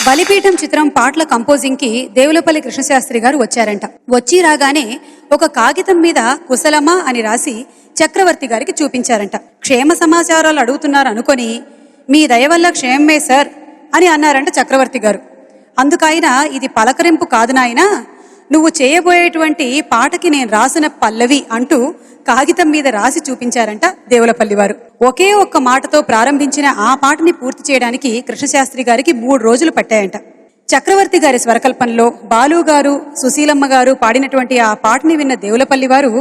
బలిపీఠం చిత్రం పాటల కంపోజింగ్ కి దేవులపల్లి కృష్ణశాస్త్రి గారు వచ్చారంట. వచ్చి రాగానే ఒక కాగితం మీద కుశలమా అని రాసి చక్రవర్తి గారికి చూపించారంట. క్షేమ సమాచారాలు అడుగుతున్నారు అనుకొని, మీ దయ వల్ల క్షేమమే సార్ అని అన్నారంట చక్రవర్తి గారు. అందుకైన ఇది పలకరింపు కాదు నాయనా, నువ్వు చేయబోయేటువంటి పాటకి నేను రాసిన పల్లవి అంటూ కాగితం మీద రాసి చూపించారంట దేవులపల్లి వారు. ఒకే ఒక్క మాటతో ప్రారంభించిన ఆ పాటని పూర్తి చేయడానికి కృష్ణశాస్త్రి గారికి 3 రోజులు పట్టాయంట. చక్రవర్తి గారి స్వరకల్పనలో బాలు గారు, సుశీలమ్మ గారు పాడినటువంటి ఆ పాటని విన్న దేవులపల్లి వారు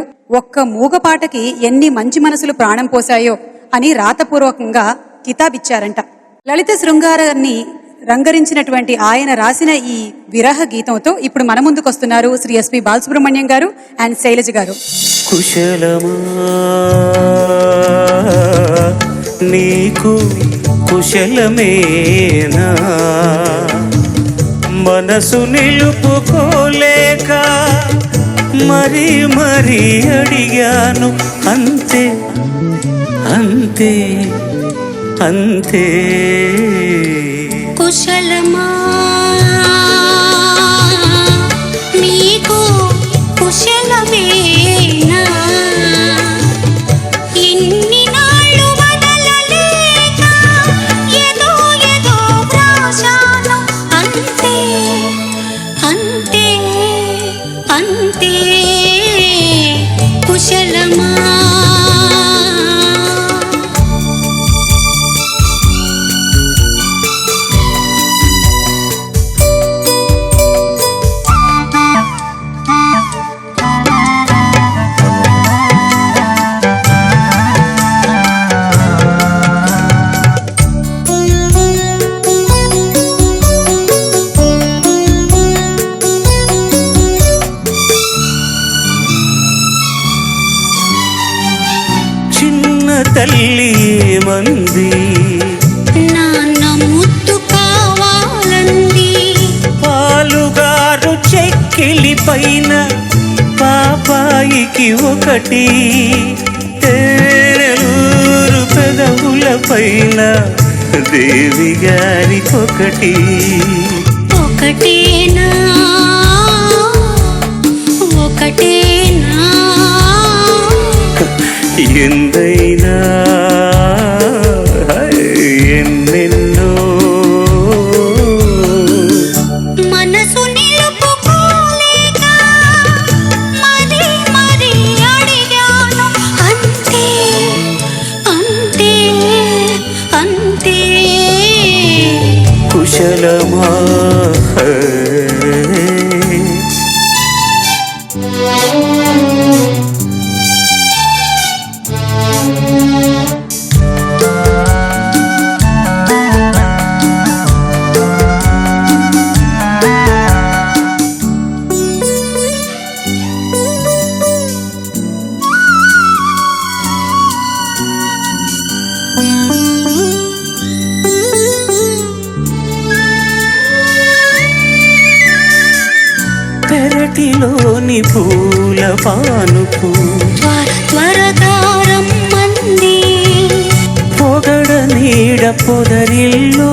ఒక్క మూగ పాటకి ఎన్ని మంచి మనసులు ప్రాణం పోసాయో అని రాతపూర్వకంగా కితాబిచ్చారంట. లలిత శృంగారాన్ని రంగరించినటువంటి ఆయన రాసిన ఈ విరహ గీతంతో ఇప్పుడు మన ముందుకు వస్తున్నారు శ్రీ ఎస్పి బాలసుబ్రహ్మణ్యం గారు అండ్ శైలజ గారు. కుశలమా నీకు కుశలమేనా, మనసు నిలుపుకోలేక మరీ మరీ అడిగాను, అంతే అంతే అంతే. కుశలమా నీకు కుశలమేనా, ఎన్ని నాళ్ళు వదలలేక ఏదో ఏదో వ్రాశాను, అంతే అంతే అంతే. కుశలమా తల్లి మంది నాన్న ముద్దు కావాలంది, పాలుగారు చెక్కిలి పైన పాపాయికి ఒకటి, తేనెలూరు పెదవుల పైన దేవి గారికొకటి. ఒకటేనా ఒకటేనా ఎందైనా ఎన్నెన్నో మనసు నిలుపుకోలేక మరీ మరీ అడిగాను, అంతే అంతే అంతే. కుశలమా పెరటిలోని పూల పానుపు త్వరగా రమ్మంది, పొగడ నీడ పొదరిల్లో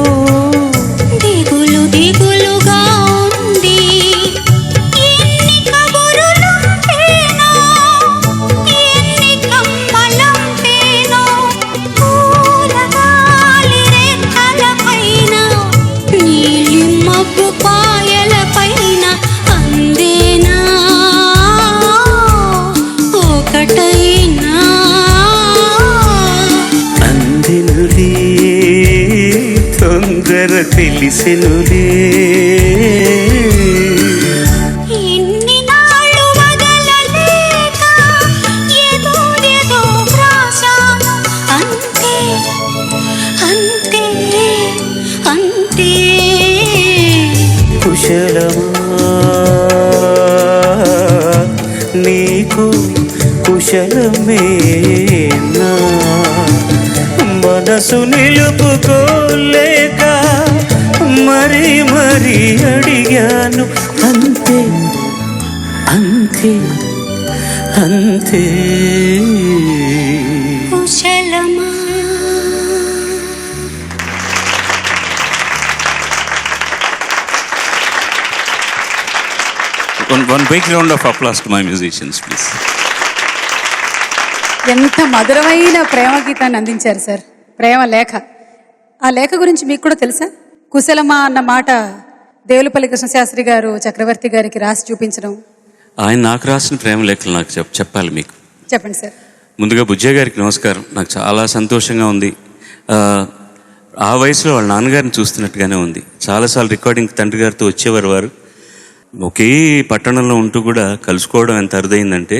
దిగులు దిగులుగా ఉంది. ఎన్ని కబురులుంటేనో, ఎన్ని కమ్మలంటేనో, పూలగాలి రెక్కల పైన, నీలి మబ్బు పాయల పైన అందేనా ఒకటైనా. అందినులే తొందర తెలిసెనులే, ఎన్ని నాళ్ళు వదలలేక ఏదో ఏదో వ్రాశాను, అంతే అంతే అంతే. కుశలమా నీకు కుశలమేనా, మనసు నిలుపుకోలేక మరీ మరీ అడిగాను, అంతే అంతే అంతే. కుశలమా One big round of applause to my musicians, please. ఎంత మధురమైన ప్రేమ గీతాన్ని అందించారు సార్. ప్రేమ లేఖ. ఆ లేఖ గురించి మీకు కూడా తెలుసా? కుశలమా అన్న మాట దేవులపల్లి కృష్ణశాస్త్రి గారు చక్రవర్తి గారికి రాసి చూపించడం. ఆయన నాకు రాసిన ప్రేమ లేఖలు నాకు చెప్పాలి మీకు. చెప్పండి సార్. ముందుగా బుజ్జయ్య గారికి నమస్కారం. నాకు చాలా సంతోషంగా ఉంది. ఆ వయసులో వాళ్ళ నాన్నగారిని చూస్తున్నట్టుగానే ఉంది. చాలాసార్లు రికార్డింగ్ తండ్రి గారితో వచ్చేవారు. వారు ఒకే పట్టణంలో ఉంటూ కూడా కలుసుకోవడం ఎంత అరుదైందంటే,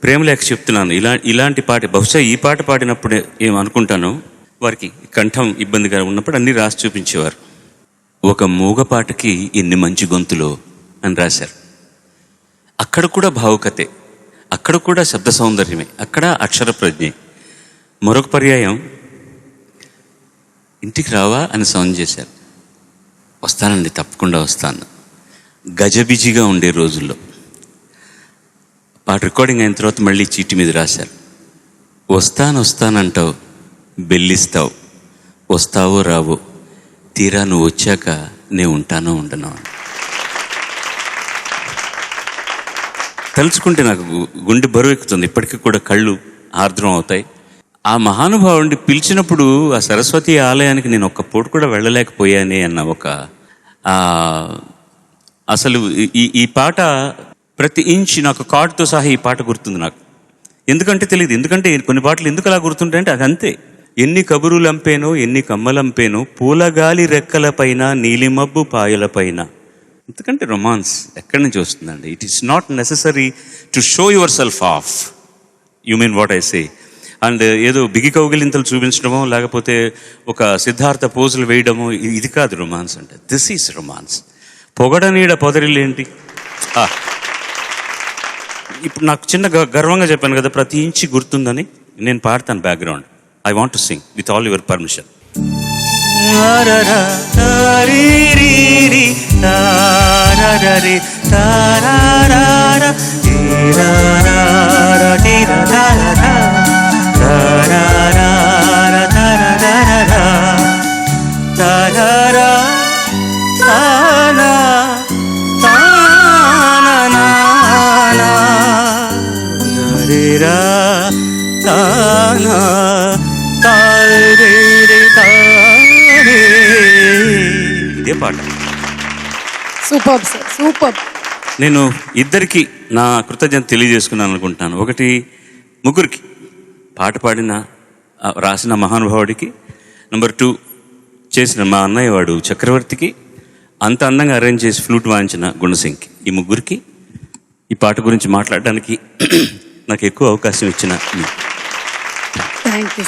ప్రేమలేఖ చెప్తున్నాను. ఇలాంటి పాట, బహుశా ఈ పాట పాడినప్పుడే ఏమనుకుంటాను, వారికి కంఠం ఇబ్బందిగా ఉన్నప్పుడు అన్నీ రాసి చూపించేవారు. ఒక మూగ పాటకి ఎన్ని మంచి గొంతులో అని రాశారు. అక్కడ కూడా భావుకతే, అక్కడ కూడా శబ్ద సౌందర్యమే, అక్కడ అక్షర ప్రజ్ఞే. మరొక పర్యాయం, ఇంటికి రావా అని సౌండ్ చేశారు. వస్తానండి, తప్పకుండా వస్తాను. గజబిజిగా ఉండే రోజుల్లో పాట రికార్డింగ్ అయిన తర్వాత మళ్ళీ చీటి మీద రాశారు. వస్తానంటావు, బెల్లిస్తావు, వస్తావో రావో, తీరా నువ్వు వచ్చాక నేను ఉంటానో ఉండను. తలుచుకుంటే నాకు గుండె బరువు ఎక్కుతుంది. ఇప్పటికీ కూడా కళ్ళు ఆర్ద్రం అవుతాయి. ఆ మహానుభావుడిని పిలిచినప్పుడు ఆ సరస్వతి ఆలయానికి నేను ఒక్క పూట కూడా వెళ్ళలేకపోయానే అన్న ఒక అసలు ఈ పాట ప్రతి ఇంచ్ నాకు కార్డుతో సహా ఈ పాట గుర్తుంది నాకు. ఎందుకంటే తెలియదు, ఎందుకంటే కొన్ని పాటలు ఎందుకు అలా గుర్తుంటాయంటే అది అంతే. ఎన్ని కబురులంపేనో, ఎన్ని కమ్మలంపేనో, పూలగాలి రెక్కలపైన, నీలిమబ్బు పాయలపైన. ఎందుకంటే రొమాన్స్ ఎక్కడి నుంచి వస్తుందండి? It is not necessary to show your self of. You mean what I say? And ఏదో బిగి కౌగిలింతలు చూపించడమో, లేకపోతే ఒక సిద్ధార్థ పోజులు వేయడమో, ఇది కాదు రొమాన్స్ అంటే. This is romance. పొగడనీడ పొదరిల్లేంటి. ఇప్పుడు నాకు చిన్న గర్వంగా చెప్పాను కదా, ప్రతి ఇంచి గుర్తుందని. నేను పాడతాను background. I want to sing with all your permission. ఇదే పాట. Super sir, super. నేను ఇద్దరికి నా కృతజ్ఞత తెలియజేసుకున్నాను అనుకుంటున్నాను. ఒకటి ముగ్గురికి పాట పాడిన రాసిన మహానుభావుడికి, నెంబర్ 2 చేసిన మా అన్నయ్య వాడు చక్రవర్తికి, అంత అందంగా అరేంజ్ చేసి ఫ్లూట్ వాయించిన గుణసింగ్కి, ఈ ముగ్గురికి ఈ పాట గురించి మాట్లాడడానికి నాకు ఎక్కువ అవకాశం ఇచ్చిన థ్యాంక్ యూ.